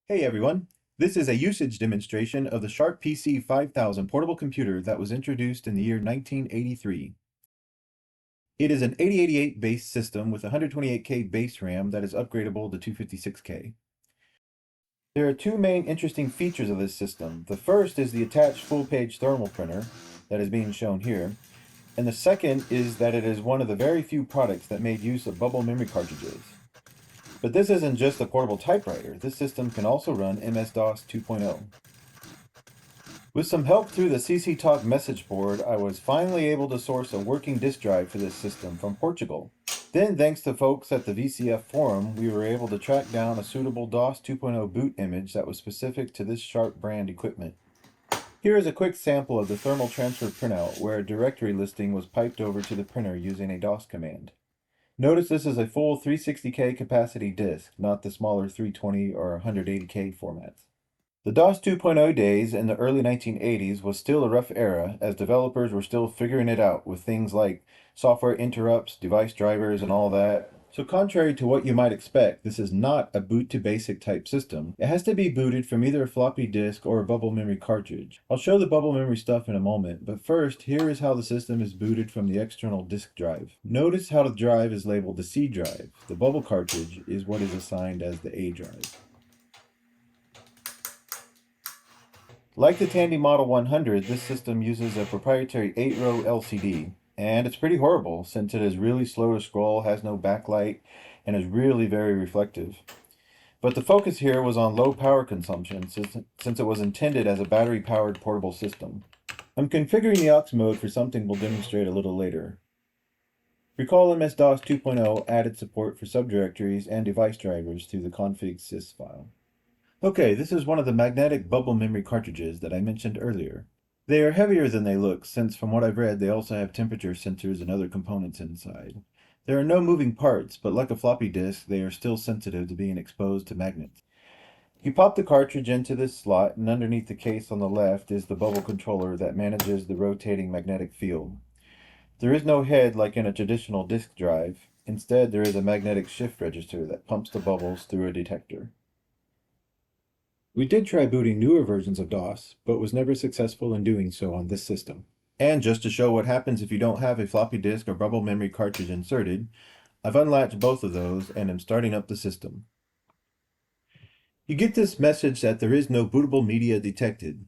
Hey everyone, this is a usage demonstration of the Sharp PC-5000 portable computer that was introduced in the year 1983. It is an 8088 base system with 128K base RAM that is upgradable to 256K. There are two main interesting features of this system. The first is the attached full-page thermal printer that is being shown here, and the second is that it is one of the very few products that made use of bubble memory cartridges. But this isn't just a portable typewriter. This system can also run MS-DOS 2.0. With some help through the CC Talk message board, I was finally able to source a working disk drive for this system from Portugal. Then, thanks to folks at the VCF forum, we were able to track down a suitable DOS 2.0 boot image that was specific to this Sharp brand equipment. Here is a quick sample of the Thermotransfer printout where a directory listing was piped over to the printer using a DOS command. Notice this is a full 360K capacity disk, not the smaller 320 or 180K formats. The DOS 2.0 days in the early 1980s was still a rough era, as developers were still figuring it out with things like software interrupts, device drivers, and all that. So contrary to what you might expect, this is not a boot to basic type system. It has to be booted from either a floppy disk or a bubble memory cartridge. I'll show the bubble memory stuff in a moment, but first, here is how the system is booted from the external disk drive. Notice how the drive is labeled the C drive. The bubble cartridge is what is assigned as the A drive. Like the Tandy Model 100, this system uses a proprietary 8-row LCD. And it's pretty horrible since it is really slow to scroll, has no backlight, and is really very reflective. But the focus here was on low power consumption since it was intended as a battery-powered portable system. I'm configuring the aux mode for something we'll demonstrate a little later. Recall MS-DOS 2.0 added support for subdirectories and device drivers through the config.sys file. Okay, this is one of the magnetic bubble memory cartridges that I mentioned earlier. They are heavier than they look, since from what I've read they also have temperature sensors and other components inside. There are no moving parts, but like a floppy disk, they are still sensitive to being exposed to magnets. You pop the cartridge into this slot, and underneath the case on the left is the bubble controller that manages the rotating magnetic field. There is no head like in a traditional disk drive. Instead, there is a magnetic shift register that pumps the bubbles through a detector. We did try booting newer versions of DOS, but was never successful in doing so on this system. And just to show what happens if you don't have a floppy disk or bubble memory cartridge inserted, I've unlatched both of those and am starting up the system. You get this message that there is no bootable media detected,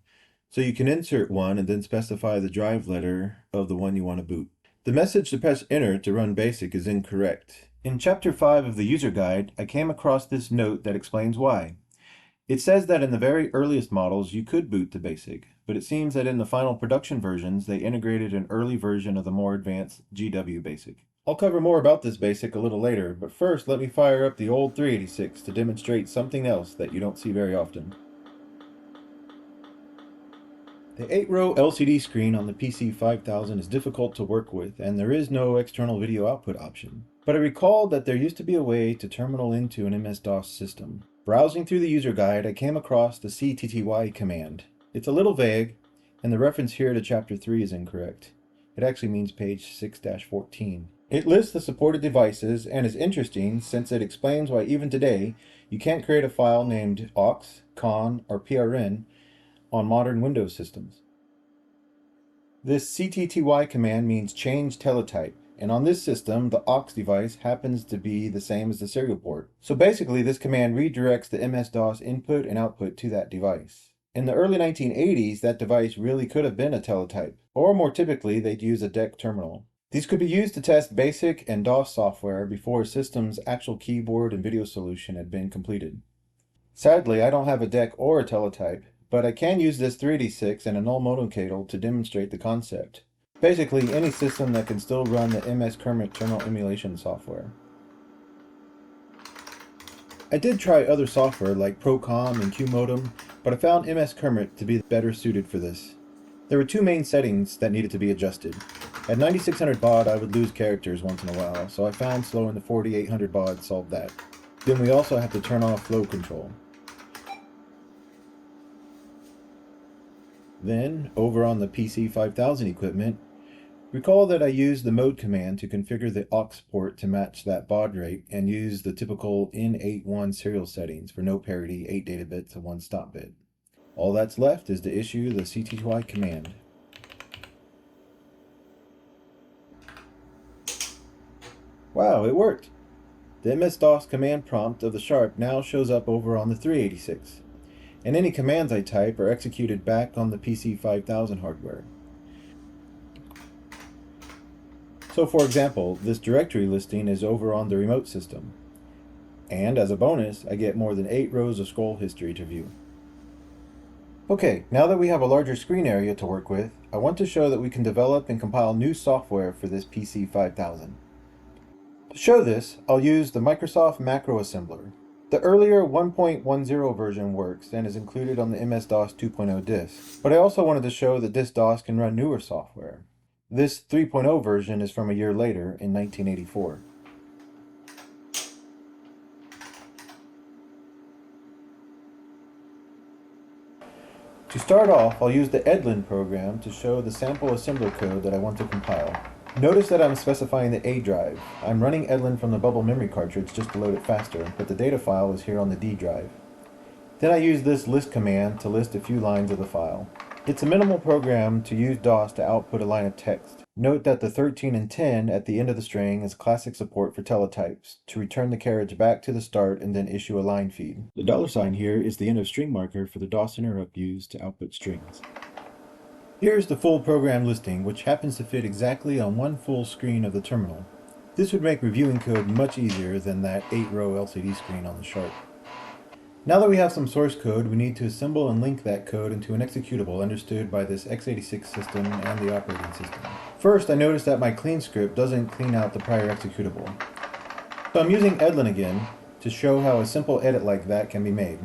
so you can insert one and then specify the drive letter of the one you want to boot. The message to press enter to run BASIC is incorrect. In Chapter 5 of the user guide, I came across this note that explains why. It says that in the very earliest models you could boot to BASIC, but it seems that in the final production versions they integrated an early version of the more advanced GW BASIC. I'll cover more about this BASIC a little later, but first let me fire up the old 386 to demonstrate something else that you don't see very often. The 8-row LCD screen on the PC-5000 is difficult to work with, and there is no external video output option. But I recalled that there used to be a way to terminal into an MS-DOS system. Browsing through the user guide, I came across the CTTY command. It's a little vague, and the reference here to Chapter 3 is incorrect. It actually means page 6-14. It lists the supported devices and is interesting since it explains why even today you can't create a file named aux, con, or prn on modern Windows systems. This CTTY command means change teletype, and on this system, the aux device happens to be the same as the serial port. So basically, this command redirects the MS-DOS input and output to that device. In the early 1980s, that device really could have been a teletype, or more typically, they'd use a DEC terminal. These could be used to test BASIC and DOS software before a system's actual keyboard and video solution had been completed. Sadly, I don't have a DEC or a teletype, but I can use this 386 and a null modem cable to demonstrate the concept. Basically, any system that can still run the MS-Kermit terminal emulation software. I did try other software like ProComm and QModem, but I found MS-Kermit to be better suited for this. There were two main settings that needed to be adjusted. At 9600 baud, I would lose characters once in a while, so I found slowing the 4800 baud solved that. Then we also have to turn off flow control. Then, over on the PC-5000 equipment, Recall that I used the mode command to configure the aux port to match that baud rate and use the typical N81 serial settings for no parity, 8 data bits, and 1 stop bit. All that's left is to issue the CTTY command. Wow, it worked! The MS-DOS command prompt of the Sharp now shows up over on the 386, and any commands I type are executed back on the PC-5000 hardware. So for example, this directory listing is over on the remote system. And as a bonus, I get more than 8 rows of scroll history to view. Okay, now that we have a larger screen area to work with, I want to show that we can develop and compile new software for this PC-5000. To show this, I'll use the Microsoft Macro Assembler. The earlier 1.10 version works and is included on the MS-DOS 2.0 disk, but I also wanted to show that this DOS can run newer software. This 3.0 version is from a year later, in 1984. To start off, I'll use the EDLIN program to show the sample assembler code that I want to compile. Notice that I'm specifying the A drive. I'm running EDLIN from the bubble memory cartridge just to load it faster, but the data file is here on the D drive. Then I use this list command to list a few lines of the file. It's a minimal program to use DOS to output a line of text. Note that the 13 and 10 at the end of the string is classic support for teletypes, to return the carriage back to the start and then issue a line feed. The $sign here is the end of string marker for the DOS interrupt used to output strings. Here's the full program listing, which happens to fit exactly on one full screen of the terminal. This would make reviewing code much easier than that 8-row LCD screen on the Sharp. Now that we have some source code, we need to assemble and link that code into an executable understood by this x86 system and the operating system. First, I noticed that my clean script doesn't clean out the prior executable. So I'm using EDLIN again to show how a simple edit like that can be made.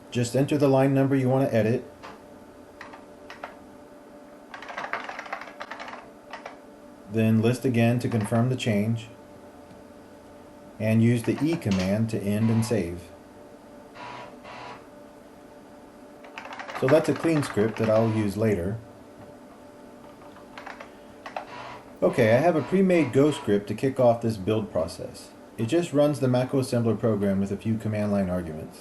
Just enter the line number you want to edit, then list again to confirm the change, and use the E command to end and save. So that's a clean script that I'll use later. Okay, I have a pre-made Go script to kick off this build process. It just runs the macro assembler program with a few command line arguments.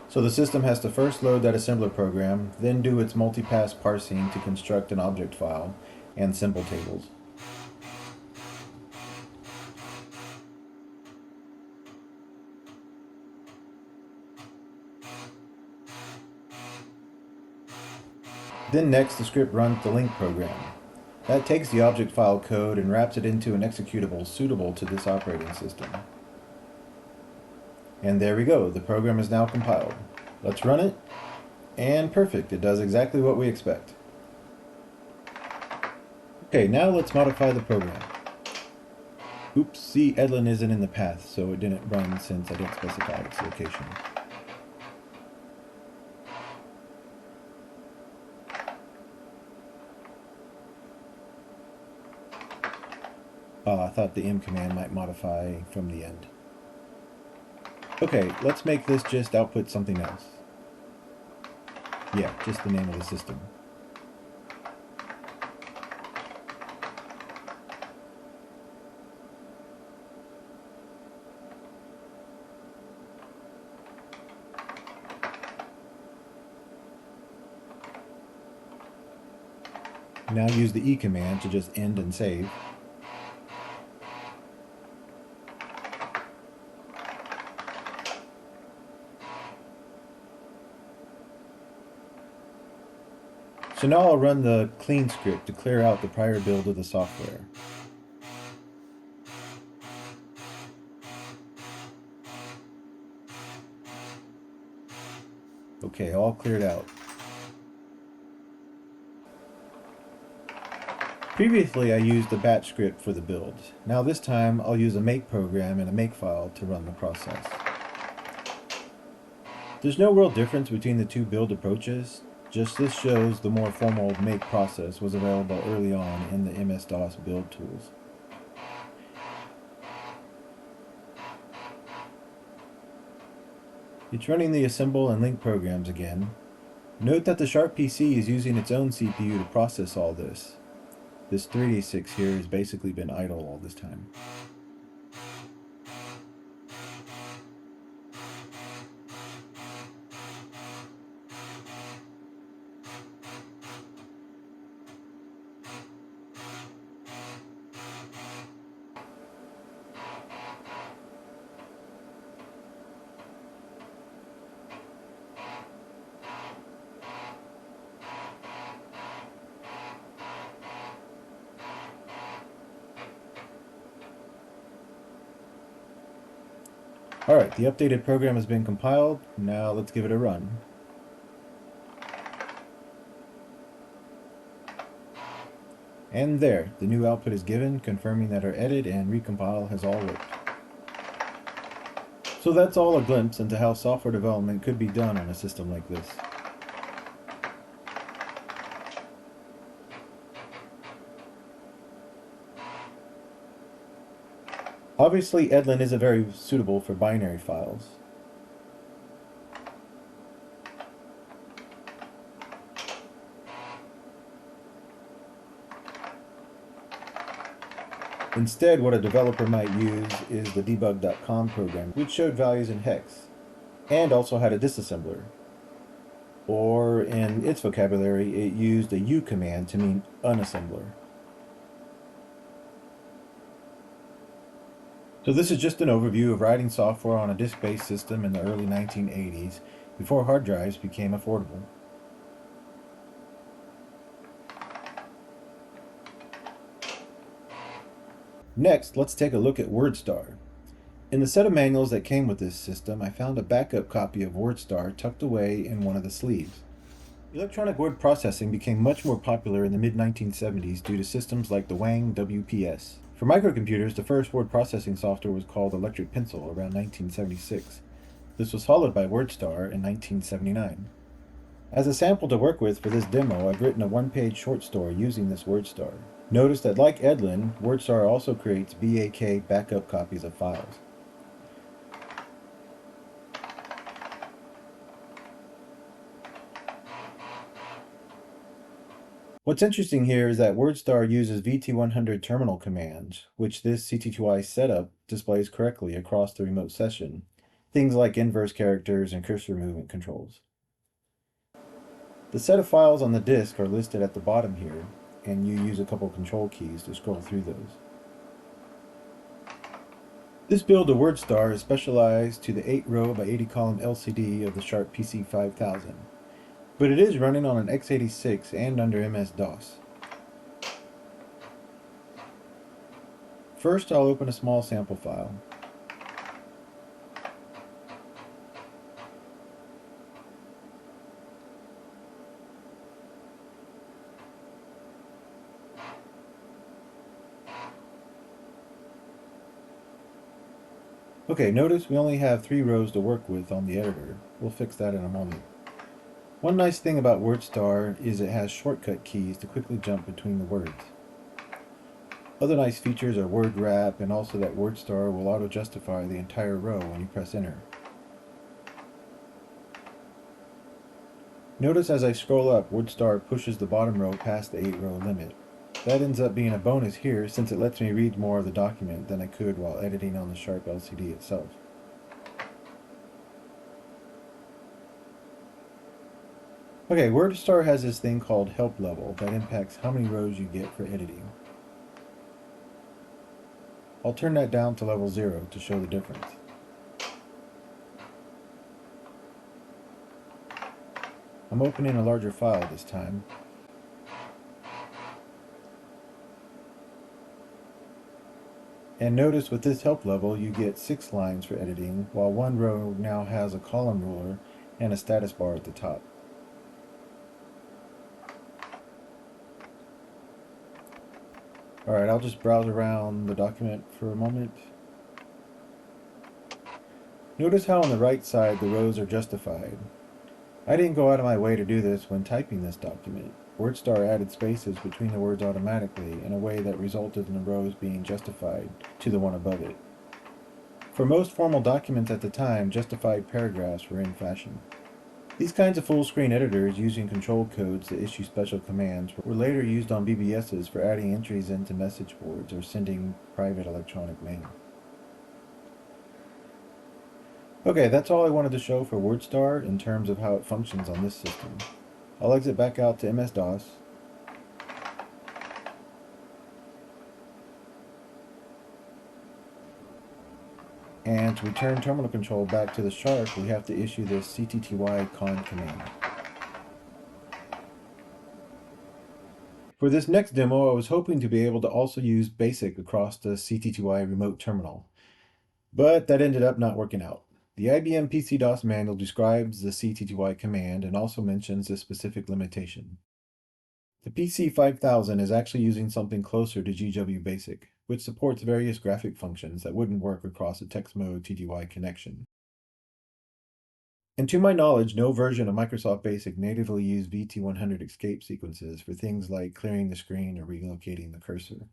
So the system has to first load that assembler program, then do its multipass parsing to construct an object file and symbol tables. Then next, the script runs the link program. That takes the object file code and wraps it into an executable suitable to this operating system. And there we go, the program is now compiled. Let's run it, and perfect, it does exactly what we expect. Okay, now let's modify the program. Oops, see, EDLIN isn't in the path, so it didn't run since I didn't specify its location. I thought the M command might modify from the end. Okay, let's make this just output something else. Yeah, just the name of the system. Now use the E command to just end and save. So now I'll run the clean script to clear out the prior build of the software. Okay, all cleared out. Previously I used the batch script for the build. Now this time I'll use a make program and a make file to run the process. There's no real difference between the two build approaches, just this shows the more formal make process was available early on in the MS-DOS build tools. It's running the assemble and link programs again, Note that the Sharp PC is using its own CPU to process all this. This 386 here has basically been idle all this time. Alright, the updated program has been compiled. Now let's give it a run. And there, the new output is given, confirming that our edit and recompile has all worked. So that's all a glimpse into how software development could be done on a system like this. Obviously, EDLIN isn't very suitable for binary files. Instead, what a developer might use is the DEBUG.com program, which showed values in hex, and also had a disassembler. Or, in its vocabulary, it used a U command to mean unassembler. So this is just an overview of writing software on a disk-based system in the early 1980s, before hard drives became affordable. Next, let's take a look at WordStar. In the set of manuals that came with this system, I found a backup copy of WordStar tucked away in one of the sleeves. Electronic word processing became much more popular in the mid-1970s due to systems like the Wang WPS. For microcomputers, the first word processing software was called Electric Pencil around 1976. This was followed by WordStar in 1979. As a sample to work with for this demo, I've written a one-page short story using this WordStar. Notice that like EDLIN, WordStar also creates BAK backup copies of files. What's interesting here is that WordStar uses VT100 terminal commands, which this CTTY setup displays correctly across the remote session. Things like inverse characters and cursor movement controls. The set of files on the disk are listed at the bottom here, and you use a couple control keys to scroll through those. This build of WordStar is specialized to the 8-row by 80-column LCD of the Sharp PC-5000. But it is running on an x86 and under MS-DOS. First, I'll open a small sample file. Okay, notice we only have 3 rows to work with on the editor. We'll fix that in a moment. One nice thing about WordStar is it has shortcut keys to quickly jump between the words. Other nice features are word wrap, and also that WordStar will auto-justify the entire row when you press enter. Notice as I scroll up, WordStar pushes the bottom row past the 8-row limit. That ends up being a bonus here since it lets me read more of the document than I could while editing on the Sharp LCD itself. Okay, WordStar has this thing called help level that impacts how many rows you get for editing. I'll turn that down to level 0 to show the difference. I'm opening a larger file this time. And notice with this help level you get 6 lines for editing, while one row now has a column ruler and a status bar at the top. Alright, I'll just browse around the document for a moment. Notice how on the right side the rows are justified. I didn't go out of my way to do this when typing this document. WordStar added spaces between the words automatically in a way that resulted in the rows being justified to the one above it. For most formal documents at the time, justified paragraphs were in fashion. These kinds of full-screen editors using control codes to issue special commands were later used on BBSs for adding entries into message boards or sending private electronic mail. Okay, that's all I wanted to show for WordStar in terms of how it functions on this system. I'll exit back out to MS-DOS. And to return terminal control back to the Sharp, we have to issue this CTTY con command. For this next demo, I was hoping to be able to also use BASIC across the CTTY remote terminal, but that ended up not working out. The IBM PC-DOS manual describes the CTTY command and also mentions a specific limitation. The PC-5000 is actually using something closer to GW-BASIC, which supports various graphic functions that wouldn't work across a text mode TTY connection. And to my knowledge, no version of Microsoft BASIC natively used VT100 escape sequences for things like clearing the screen or relocating the cursor.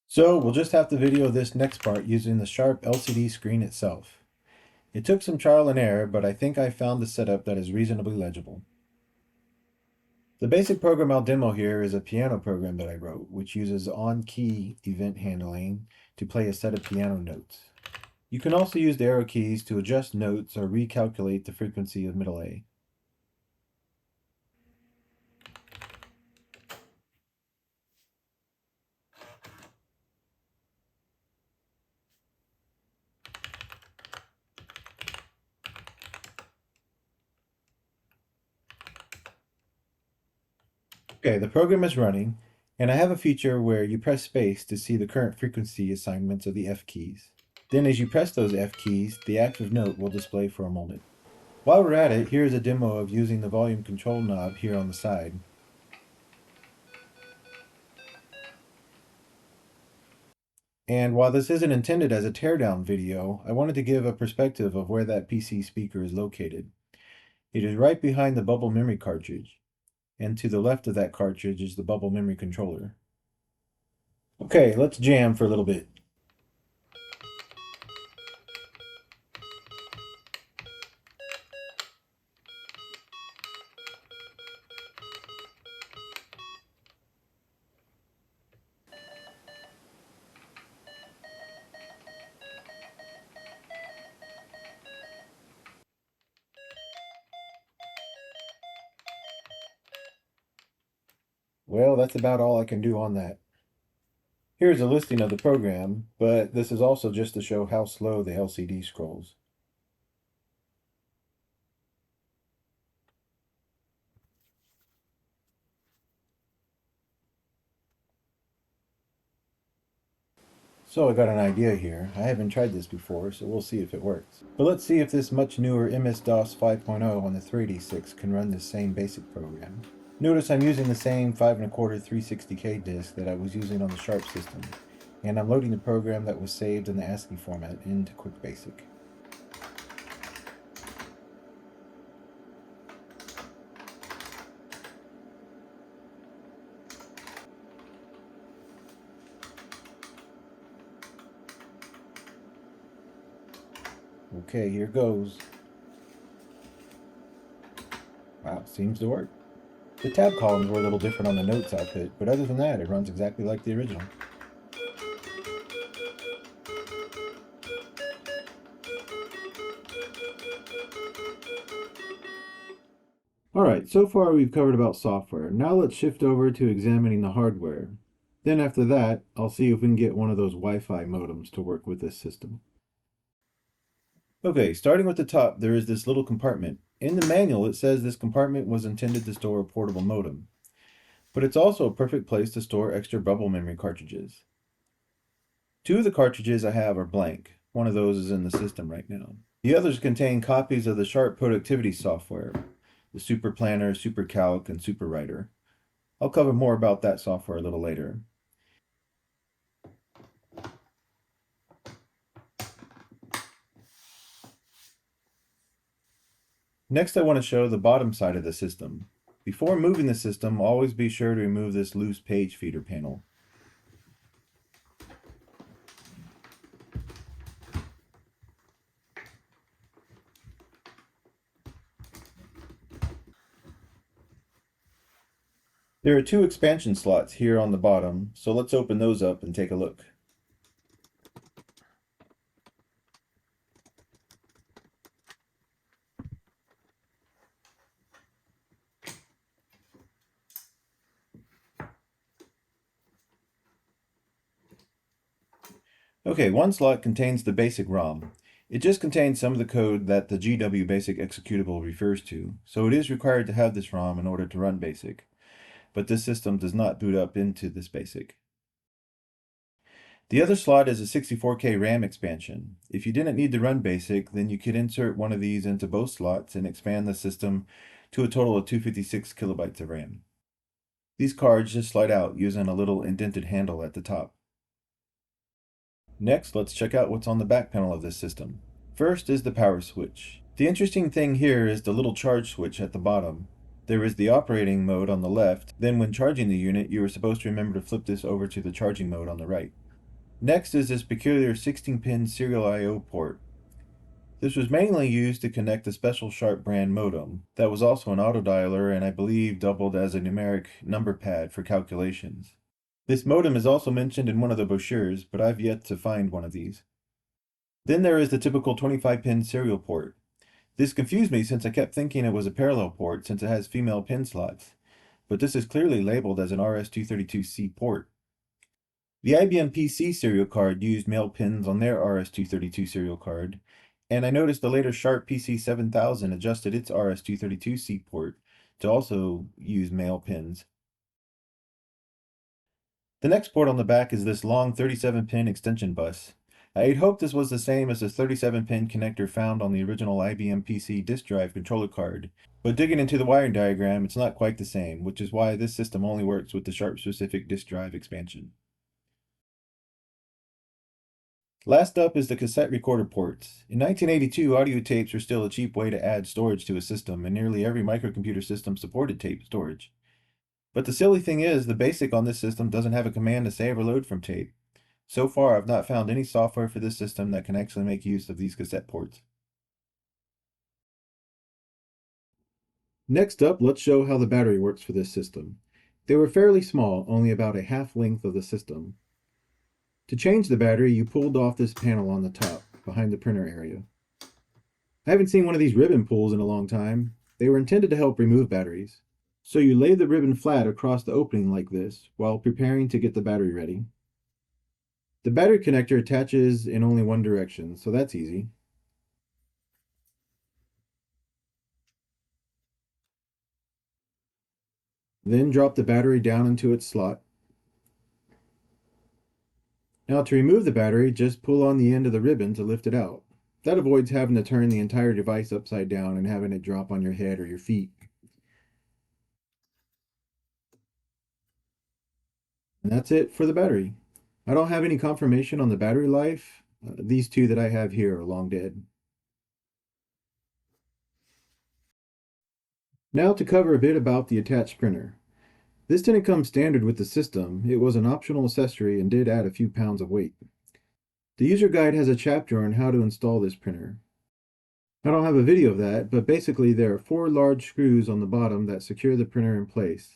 So we'll just have to video this next part using the Sharp LCD screen itself. It took some trial and error, but I think I found the setup that is reasonably legible. The basic program I'll demo here is a piano program that I wrote, which uses on-key event handling to play a set of piano notes. You can also use the arrow keys to adjust notes or recalculate the frequency of middle A. Okay, the program is running, and I have a feature where you press space to see the current frequency assignments of the F keys. Then as you press those F keys, the active note will display for a moment. While we're at it, here's a demo of using the volume control knob here on the side. And while this isn't intended as a teardown video, I wanted to give a perspective of where that PC speaker is located. It is right behind the bubble memory cartridge, and to the left of that cartridge is the bubble memory controller. Okay, let's jam for a little bit. Well, that's about all I can do on that. Here's a listing of the program, but this is also just to show how slow the LCD scrolls. So I got an idea here. I haven't tried this before, so we'll see if it works. But let's see if this much newer MS-DOS 5.0 on the 386 can run this same basic program. Notice I'm using the same 5 1/4 360K disk that I was using on the Sharp system, and I'm loading the program that was saved in the ASCII format into QBASIC. Okay, here goes. Wow, seems to work. The tab columns were a little different on the notes output, but other than that, it runs exactly like the original. Alright, so far we've covered about software. Now let's shift over to examining the hardware. Then after that, I'll see if we can get one of those Wi-Fi modems to work with this system. Okay, starting with the top, there is this little compartment. In the manual, it says this compartment was intended to store a portable modem, but it's also a perfect place to store extra bubble memory cartridges. 2 of the cartridges I have are blank. One of those is in the system right now. The others contain copies of the Sharp productivity software, the SuperPlanner, SuperCalc, and SuperWriter. I'll cover more about that software a little later. Next, I want to show the bottom side of the system. Before moving the system, always be sure to remove this loose page feeder panel. There are two expansion slots here on the bottom, so let's open those up and take a look. Okay, one slot contains the basic ROM. It just contains some of the code that the GW-BASIC executable refers to, so it is required to have this ROM in order to run BASIC. But this system does not boot up into this BASIC. The other slot is a 64K RAM expansion. If you didn't need to run BASIC, then you could insert one of these into both slots and expand the system to a total of 256 kilobytes of RAM. These cards just slide out using a little indented handle at the top. Next, let's check out what's on the back panel of this system. First is the power switch. The interesting thing here is the little charge switch at the bottom. There is the operating mode on the left, then when charging the unit, you are supposed to remember to flip this over to the charging mode on the right. Next is this peculiar 16-pin serial I/O port. This was mainly used to connect a special Sharp brand modem that was also an autodialer and I believe doubled as a numeric number pad for calculations. This modem is also mentioned in one of the brochures, but I've yet to find one of these. Then there is the typical 25-pin serial port. This confused me since I kept thinking it was a parallel port since it has female pin slots, but this is clearly labeled as an RS-232C port. The IBM PC serial card used male pins on their RS-232 serial card, and I noticed the later Sharp PC-5000 adjusted its RS-232C port to also use male pins. The next port on the back is this long 37-pin extension bus. I had hoped this was the same as the 37-pin connector found on the original IBM PC disk drive controller card, but digging into the wiring diagram, it's not quite the same, which is why this system only works with the Sharp-specific disk drive expansion. Last up is the cassette recorder ports. In 1982, audio tapes were still a cheap way to add storage to a system, and nearly every microcomputer system supported tape storage. But the silly thing is, the BASIC on this system doesn't have a command to save or load from tape. So far, I've not found any software for this system that can actually make use of these cassette ports. Next up, let's show how the battery works for this system. They were fairly small, only about a half length of the system. To change the battery, you pulled off this panel on the top, behind the printer area. I haven't seen one of these ribbon pulls in a long time. They were intended to help remove batteries. So you lay the ribbon flat across the opening like this, while preparing to get the battery ready. The battery connector attaches in only one direction, so that's easy. Then drop the battery down into its slot. Now to remove the battery, just pull on the end of the ribbon to lift it out. That avoids having to turn the entire device upside down and having it drop on your head or your feet. And that's it for the battery. I don't have any confirmation on the battery life. These two that I have here are long dead. Now to cover a bit about the attached printer. This didn't come standard with the system. It was an optional accessory and did add a few pounds of weight. The user guide has a chapter on how to install this printer. I don't have a video of that, but basically there are 4 large screws on the bottom that secure the printer in place.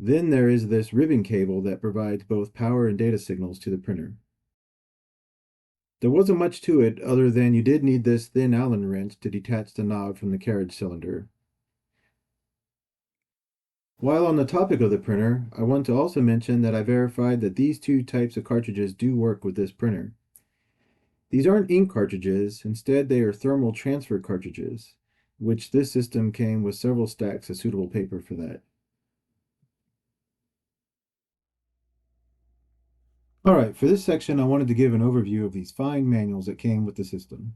Then there is this ribbon cable that provides both power and data signals to the printer. There wasn't much to it other than you did need this thin Allen wrench to detach the knob from the carriage cylinder. While on the topic of the printer, I want to also mention that I verified that these two types of cartridges do work with this printer. These aren't ink cartridges, instead they are thermal transfer cartridges, which this system came with several stacks of suitable paper for that. Alright, for this section I wanted to give an overview of these fine manuals that came with the system.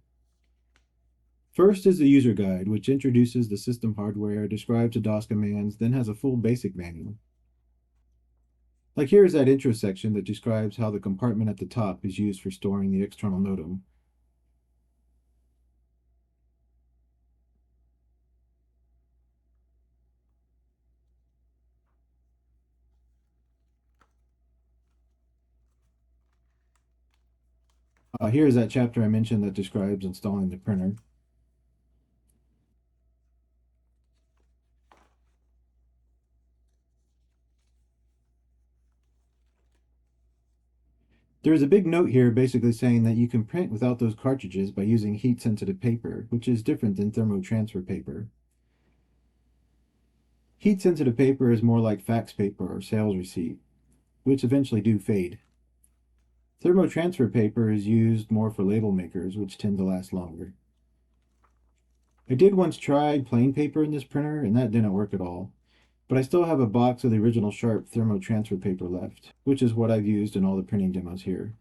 First is the user guide, which introduces the system hardware, describes the DOS commands, then has a full basic manual. Like here is that intro section that describes how the compartment at the top is used for storing the external modem. Here is that chapter I mentioned that describes installing the printer. There's a big note here basically saying that you can print without those cartridges by using heat-sensitive paper, which is different than thermotransfer paper. Heat-sensitive paper is more like fax paper or sales receipt, which eventually do fade. Thermotransfer paper is used more for label makers, which tend to last longer. I did once try plain paper in this printer, and that didn't work at all. But I still have a box of the original Sharp thermotransfer paper left, which is what I've used in all the printing demos here.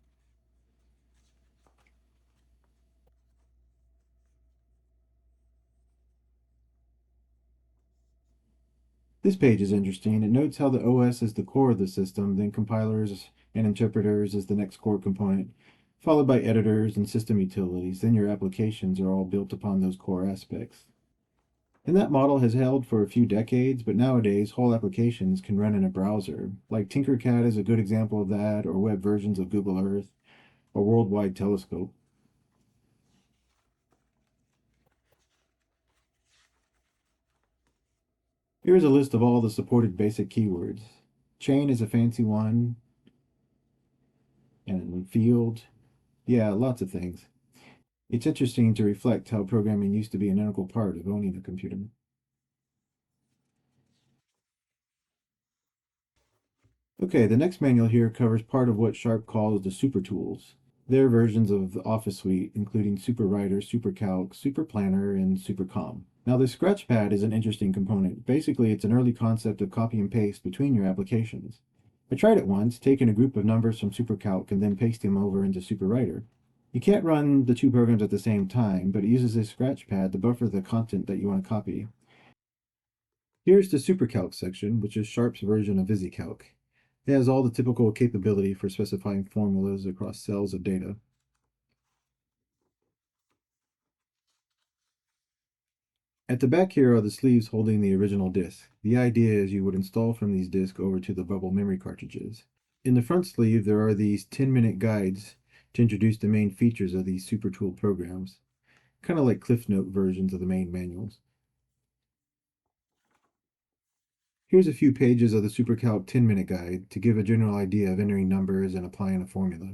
This page is interesting. It notes how the OS is the core of the system, then compilers and interpreters is the next core component, followed by editors and system utilities. Then your applications are all built upon those core aspects. And that model has held for a few decades, but nowadays whole applications can run in a browser. Like Tinkercad is a good example of that, or web versions of Google Earth, or Worldwide Telescope. Here's a list of all the supported basic keywords. Chain is a fancy one, and field. Yeah, lots of things. It's interesting to reflect how programming used to be an integral part of owning a computer. Okay, the next manual here covers part of what Sharp calls the SuperTools. They're versions of the Office suite, including SuperWriter, SuperCalc, SuperPlanner, and SuperComm. Now, the ScratchPad is an interesting component. Basically, it's an early concept of copy and paste between your applications. I tried it once, taking a group of numbers from SuperCalc and then pasting them over into SuperWriter. You can't run the two programs at the same time, but it uses a ScratchPad to buffer the content that you want to copy. Here's the SuperCalc section, which is Sharp's version of VisiCalc. It has all the typical capability for specifying formulas across cells of data. At the back here are the sleeves holding the original disk. The idea is you would install from these disks over to the bubble memory cartridges. In the front sleeve, there are these 10-minute guides to introduce the main features of these SuperTool programs, kind of like Cliff Note versions of the main manuals. Here's a few pages of the SuperCalc 10-minute guide to give a general idea of entering numbers and applying a formula.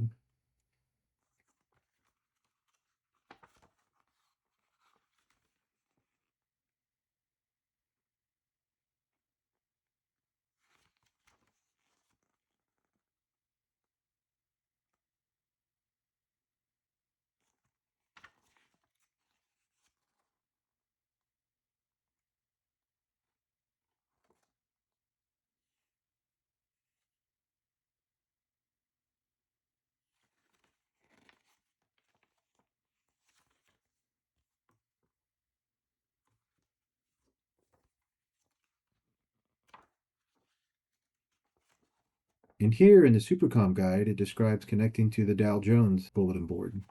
And here in the SuperComm guide, it describes connecting to the Dow Jones bulletin board.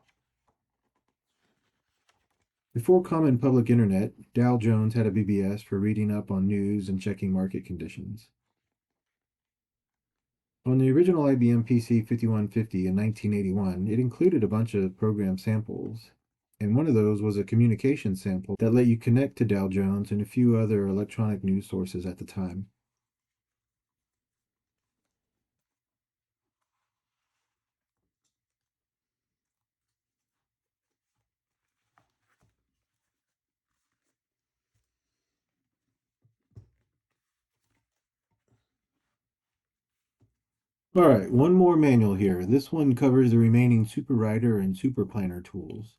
Before common public internet, Dow Jones had a BBS for reading up on news and checking market conditions. On the original IBM PC 5150 in 1981, it included a bunch of program samples, and one of those was a communication sample that let you connect to Dow Jones and a few other electronic news sources at the time. All right, one more manual here. This one covers the remaining SuperWriter and SuperPlanner tools.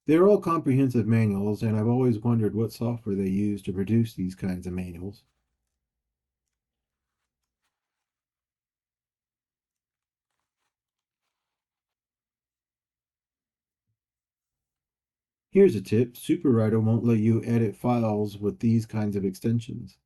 They're all comprehensive manuals, and I've always wondered what software they use to produce these kinds of manuals. Here's a tip. SuperWriter won't let you edit files with these kinds of extensions.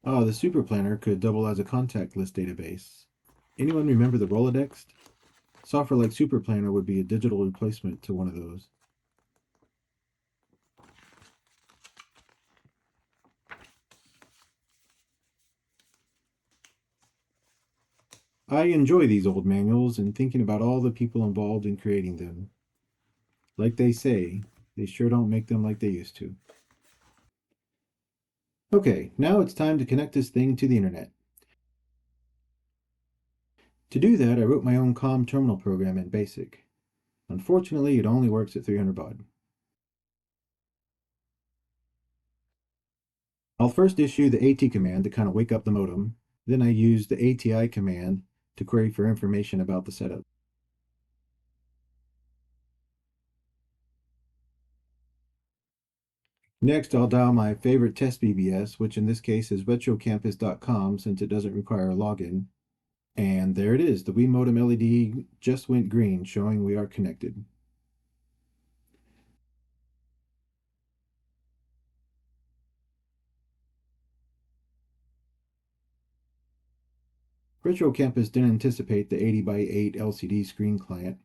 The SuperPlanner could double as a contact list database. Anyone remember the Rolodex? Software like SuperPlanner would be a digital replacement to one of those. I enjoy these old manuals and thinking about all the people involved in creating them. Like they say, they sure don't make them like they used to. Okay, now it's time to connect this thing to the internet. To do that, I wrote my own COMM terminal program in BASIC. Unfortunately, it only works at 300 baud. I'll first issue the AT command to kind of wake up the modem. Then I use the ATI command to query for information about the setup. Next, I'll dial my favorite test BBS, which in this case is retrocampus.com since it doesn't require a login. And there it is. The Wii modem LED just went green, showing we are connected. Retro Campus didn't anticipate the 80 by 8 LCD screen client.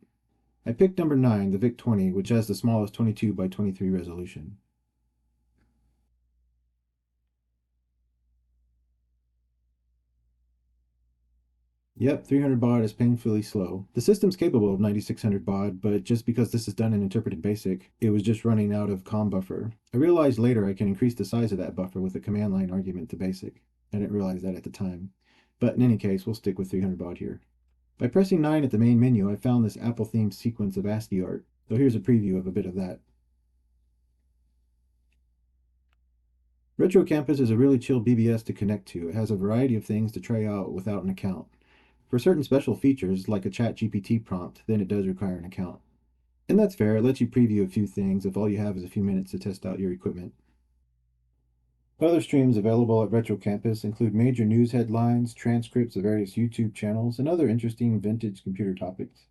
I picked number 9, the VIC-20, which has the smallest 22 by 23 resolution. Yep, 300 baud is painfully slow. The system's capable of 9600 baud, but just because this is done in interpreted BASIC, it was just running out of COM buffer. I realized later I can increase the size of that buffer with a command line argument to BASIC. I didn't realize that at the time. But in any case, we'll stick with 300 baud here. By pressing 9 at the main menu, I found this Apple-themed sequence of ASCII art. So here's a preview of a bit of that. Retro Campus is a really chill BBS to connect to. It has a variety of things to try out without an account. For certain special features, like a ChatGPT prompt, then it does require an account. And that's fair, it lets you preview a few things if all you have is a few minutes to test out your equipment. Other streams available at Retro Campus include major news headlines, transcripts of various YouTube channels, and other interesting vintage computer topics.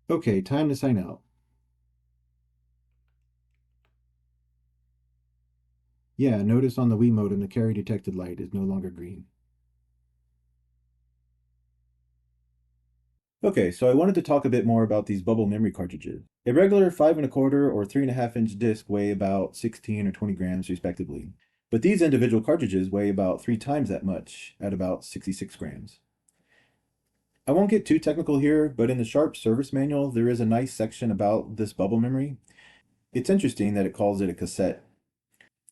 Okay, time to sign out. Yeah, notice on the Wii modem the carry detected light is no longer green. Okay, so I wanted to talk a bit more about these bubble memory cartridges. A regular 5 1/4 or 3.5 inch disc weigh about 16 or 20 grams respectively. But these individual cartridges weigh about 3 times that much, at about 66 grams. I won't get too technical here, but in the Sharp service manual, there is a nice section about this bubble memory. It's interesting that it calls it a cassette.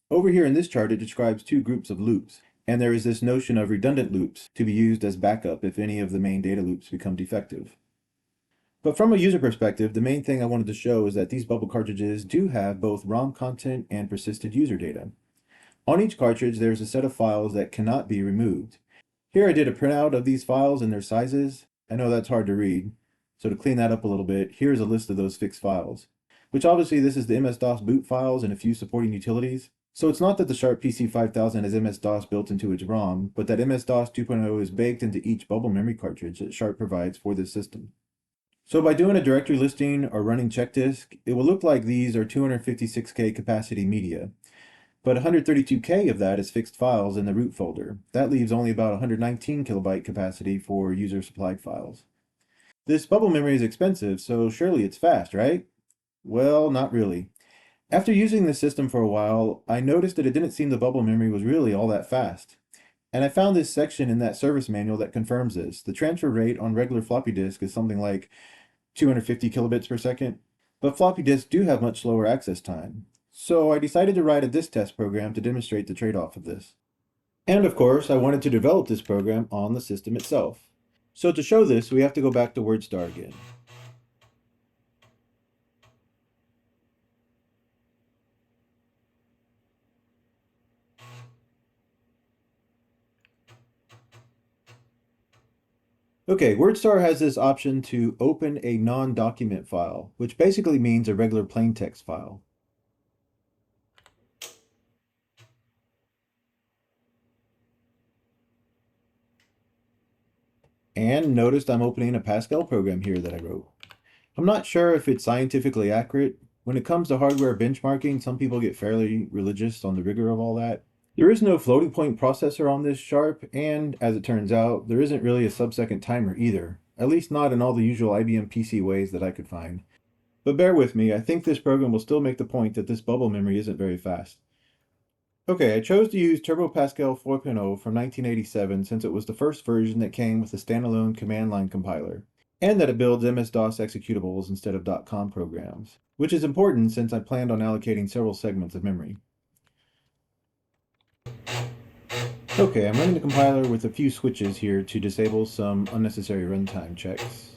Over here in this chart, it describes two groups of loops, and there is this notion of redundant loops to be used as backup if any of the main data loops become defective. But from a user perspective, the main thing I wanted to show is that these bubble cartridges do have both ROM content and persisted user data. On each cartridge, there's a set of files that cannot be removed. Here I did a printout of these files and their sizes. I know that's hard to read. So to clean that up a little bit, here's a list of those fixed files. Which obviously this is the MS-DOS boot files and a few supporting utilities. So it's not that the Sharp PC-5000 has MS-DOS built into its ROM, but that MS-DOS 2.0 is baked into each bubble memory cartridge that Sharp provides for this system. So by doing a directory listing or running checkdisk, it will look like these are 256K capacity media. But 132K of that is fixed files in the root folder. That leaves only about 119 kilobyte capacity for user supplied files. This bubble memory is expensive, so surely it's fast, right? Well, not really. After using this system for a while, I noticed that it didn't seem the bubble memory was really all that fast. And I found this section in that service manual that confirms this. The transfer rate on regular floppy disk is something like 250 kilobits per second, but floppy disks do have much slower access time. So I decided to write a disk test program to demonstrate the trade-off of this. And of course, I wanted to develop this program on the system itself. So to show this, we have to go back to WordStar again. Okay, WordStar has this option to open a non-document file, which basically means a regular plain text file. And noticed I'm opening a Pascal program here that I wrote. I'm not sure if it's scientifically accurate. When it comes to hardware benchmarking, some people get fairly religious on the rigor of all that. There is no floating point processor on this Sharp, and as it turns out, there isn't really a sub-second timer either, at least not in all the usual IBM PC ways that I could find. But bear with me, I think this program will still make the point that this bubble memory isn't very fast. Okay, I chose to use Turbo Pascal 4.0 from 1987 since it was the first version that came with a standalone command line compiler, and that it builds MS-DOS executables instead of .com programs, which is important since I planned on allocating several segments of memory. Okay, I'm running the compiler with a few switches here to disable some unnecessary runtime checks.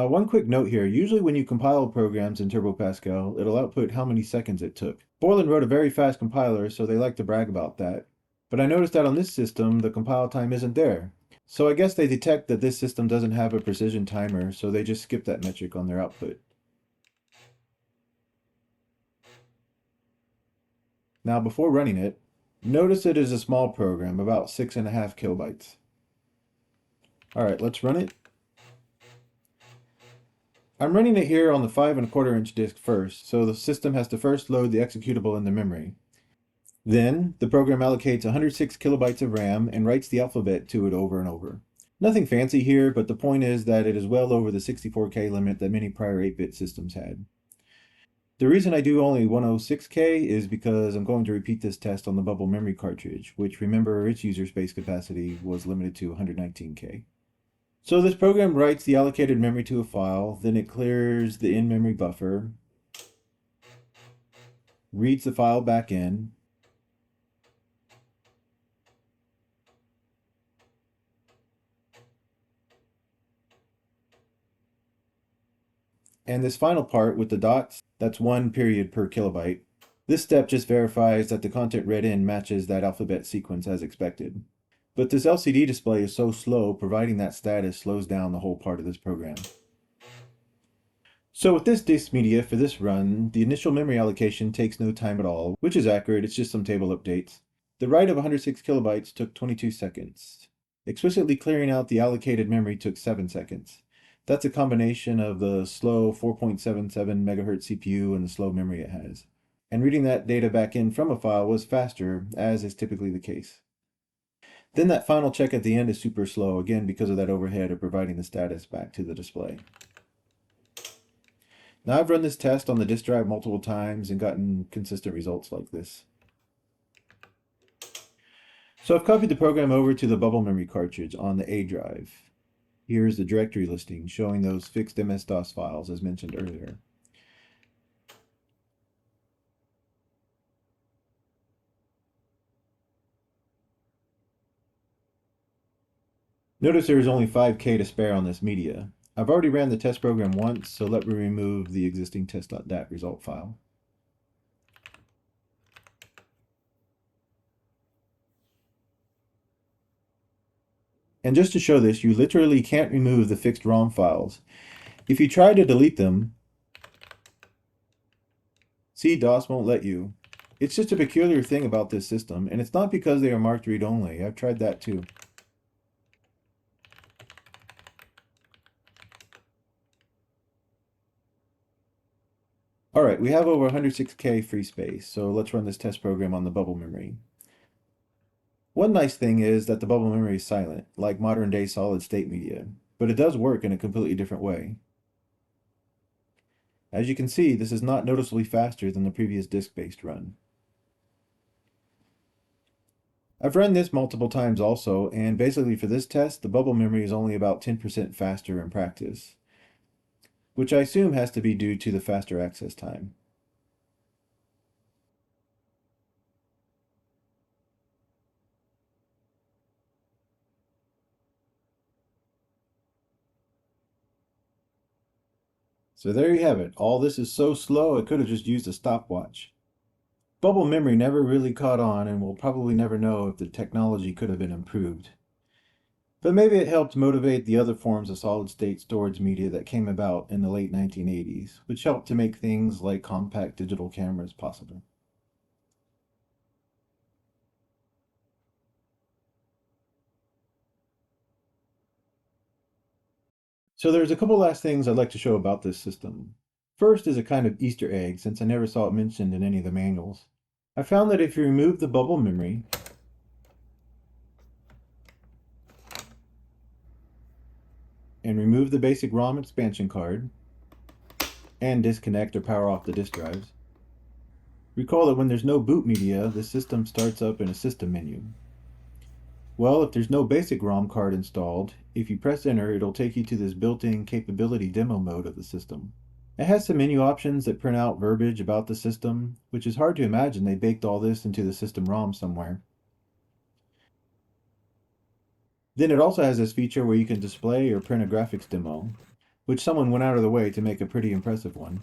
One quick note here, usually when you compile programs in Turbo Pascal, it'll output how many seconds it took. Borland wrote a very fast compiler, so they like to brag about that. But I noticed that on this system, the compile time isn't there. So I guess they detect that this system doesn't have a precision timer, so they just skip that metric on their output. Now before running it, notice it is a small program, about 6.5 kilobytes. Alright, let's run it. I'm running it here on the 5.25 inch disk first, so the system has to first load the executable in the memory. Then, the program allocates 106 kilobytes of RAM and writes the alphabet to it over and over. Nothing fancy here, but the point is that it is well over the 64K limit that many prior 8-bit systems had. The reason I do only 106K is because I'm going to repeat this test on the bubble memory cartridge, which remember its user space capacity was limited to 119K. So this program writes the allocated memory to a file, then it clears the in-memory buffer, reads the file back in, and this final part with the dots, that's 1 period per kilobyte. This step just verifies that the content read in matches that alphabet sequence as expected. But this LCD display is so slow, providing that status slows down the whole part of this program. So with this disk media for this run, the initial memory allocation takes no time at all, which is accurate, it's just some table updates. The write of 106 kilobytes took 22 seconds. Explicitly clearing out the allocated memory took 7 seconds. That's a combination of the slow 4.77 megahertz CPU and the slow memory it has. And reading that data back in from a file was faster, as is typically the case. Then that final check at the end is super slow, again because of that overhead of providing the status back to the display. Now I've run this test on the disk drive multiple times and gotten consistent results like this. So I've copied the program over to the bubble memory cartridge on the A drive. Here's the directory listing showing those fixed MS-DOS files as mentioned earlier. Notice there is only 5K to spare on this media. I've already ran the test program once, so let me remove the existing test.dat result file. And just to show this, you literally can't remove the fixed ROM files. If you try to delete them, see, DOS won't let you. It's just a peculiar thing about this system, and it's not because they are marked read-only. I've tried that too. Alright, we have over 106K free space, so let's run this test program on the bubble memory. One nice thing is that the bubble memory is silent, like modern-day solid-state media, but it does work in a completely different way. As you can see, this is not noticeably faster than the previous disk-based run. I've run this multiple times also, and basically for this test, the bubble memory is only about 10% faster in practice, which I assume has to be due to the faster access time. So there you have it. All this is so slow, I could have just used a stopwatch. Bubble memory never really caught on, and we'll probably never know if the technology could have been improved. But maybe it helped motivate the other forms of solid-state storage media that came about in the late 1980s, which helped to make things like compact digital cameras possible. So there's a couple last things I'd like to show about this system. First is a kind of Easter egg, since I never saw it mentioned in any of the manuals. I found that if you remove the bubble memory and remove the basic ROM expansion card and disconnect or power off the disk drives, recall that when there's no boot media, the system starts up in a system menu. Well, if there's no basic ROM card installed, if you press enter, it'll take you to this built-in capability demo mode of the system. It has some menu options that print out verbiage about the system, which is hard to imagine they baked all this into the system ROM somewhere. Then it also has this feature where you can display or print a graphics demo, which someone went out of the way to make a pretty impressive one.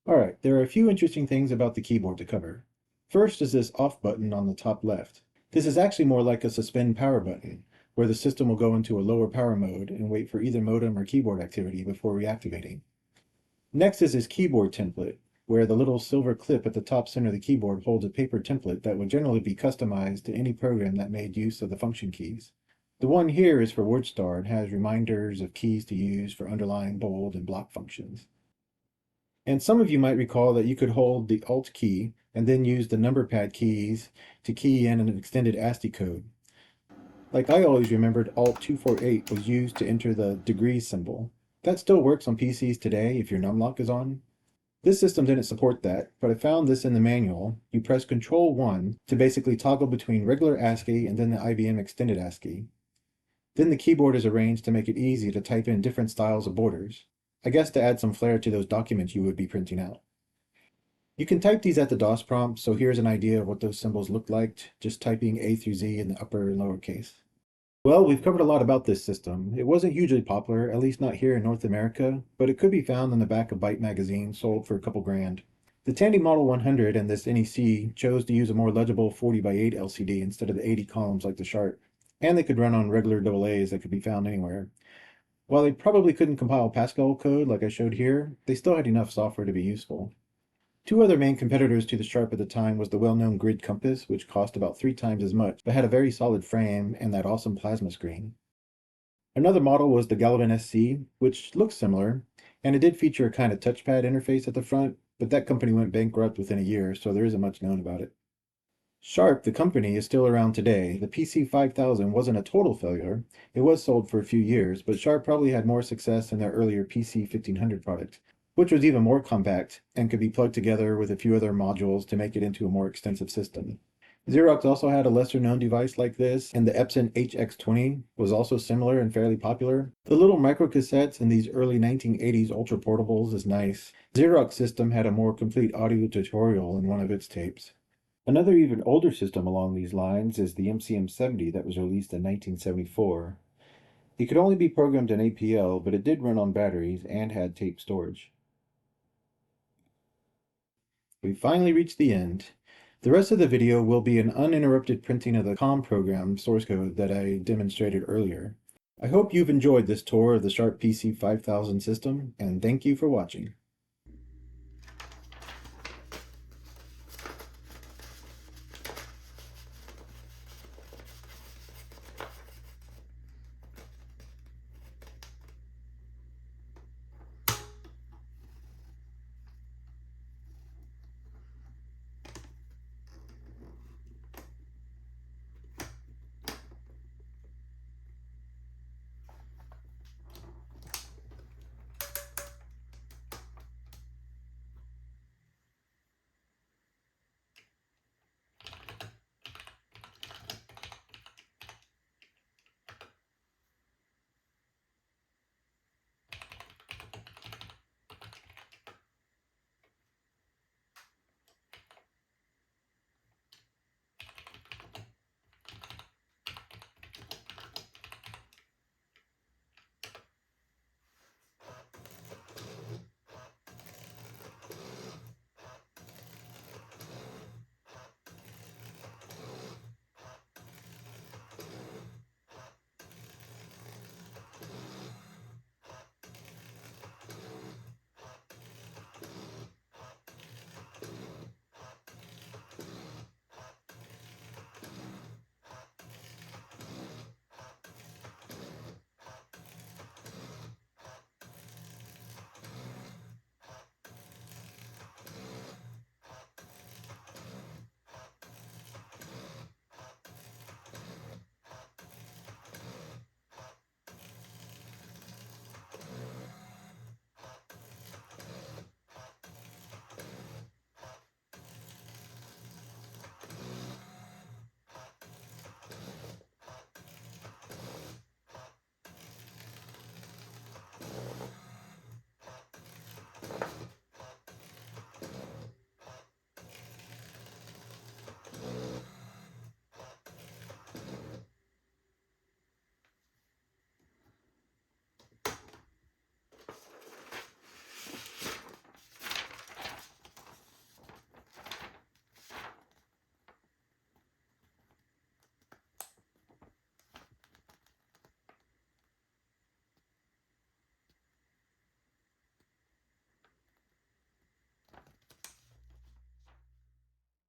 Alright, there are a few interesting things about the keyboard to cover. First is this off button on the top left. This is actually more like a suspend power button, where the system will go into a lower power mode and wait for either modem or keyboard activity before reactivating. Next is this keyboard template, where the little silver clip at the top center of the keyboard holds a paper template that would generally be customized to any program that made use of the function keys. The one here is for WordStar and has reminders of keys to use for underline, bold, and block functions. And some of you might recall that you could hold the Alt key and then use the number pad keys to key in an extended ASCII code. Like I always remembered, Alt 248 was used to enter the degrees symbol. That still works on PCs today if your numlock is on. This system didn't support that, but I found this in the manual. You press Control 1 to basically toggle between regular ASCII and then the IBM extended ASCII. Then the keyboard is arranged to make it easy to type in different styles of borders. I guess to add some flair to those documents you would be printing out. You can type these at the DOS prompt, so here's an idea of what those symbols look like, just typing A through Z in the upper and lower case. Well, we've covered a lot about this system. It wasn't hugely popular, at least not here in North America, but it could be found in the back of Byte magazine, sold for a couple grand. The Tandy Model 100 and this NEC chose to use a more legible 40x8 LCD instead of the 80 columns like the Sharp, and they could run on regular AA's that could be found anywhere. While they probably couldn't compile Pascal code like I showed here, they still had enough software to be useful. Two other main competitors to the Sharp at the time was the well-known Grid Compass, which cost about 3 times as much, but had a very solid frame and that awesome plasma screen. Another model was the Galvin SC, which looks similar, and it did feature a kind of touchpad interface at the front, but that company went bankrupt within a year, so there isn't much known about it. Sharp, the company, is still around today. The PC-5000 wasn't a total failure. It was sold for a few years, but Sharp probably had more success in their earlier PC-1500 product, which was even more compact and could be plugged together with a few other modules to make it into a more extensive system. Xerox also had a lesser-known device like this, and the Epson HX20 was also similar and fairly popular. The little microcassettes in these early 1980s ultra portables is nice. Xerox system had a more complete audio tutorial in one of its tapes. Another even older system along these lines is the MCM70 that was released in 1974. It could only be programmed in APL, but it did run on batteries and had tape storage. We finally reached the end. The rest of the video will be an uninterrupted printing of the COMM program source code that I demonstrated earlier. I hope you've enjoyed this tour of the Sharp PC-5000 system, and thank you for watching.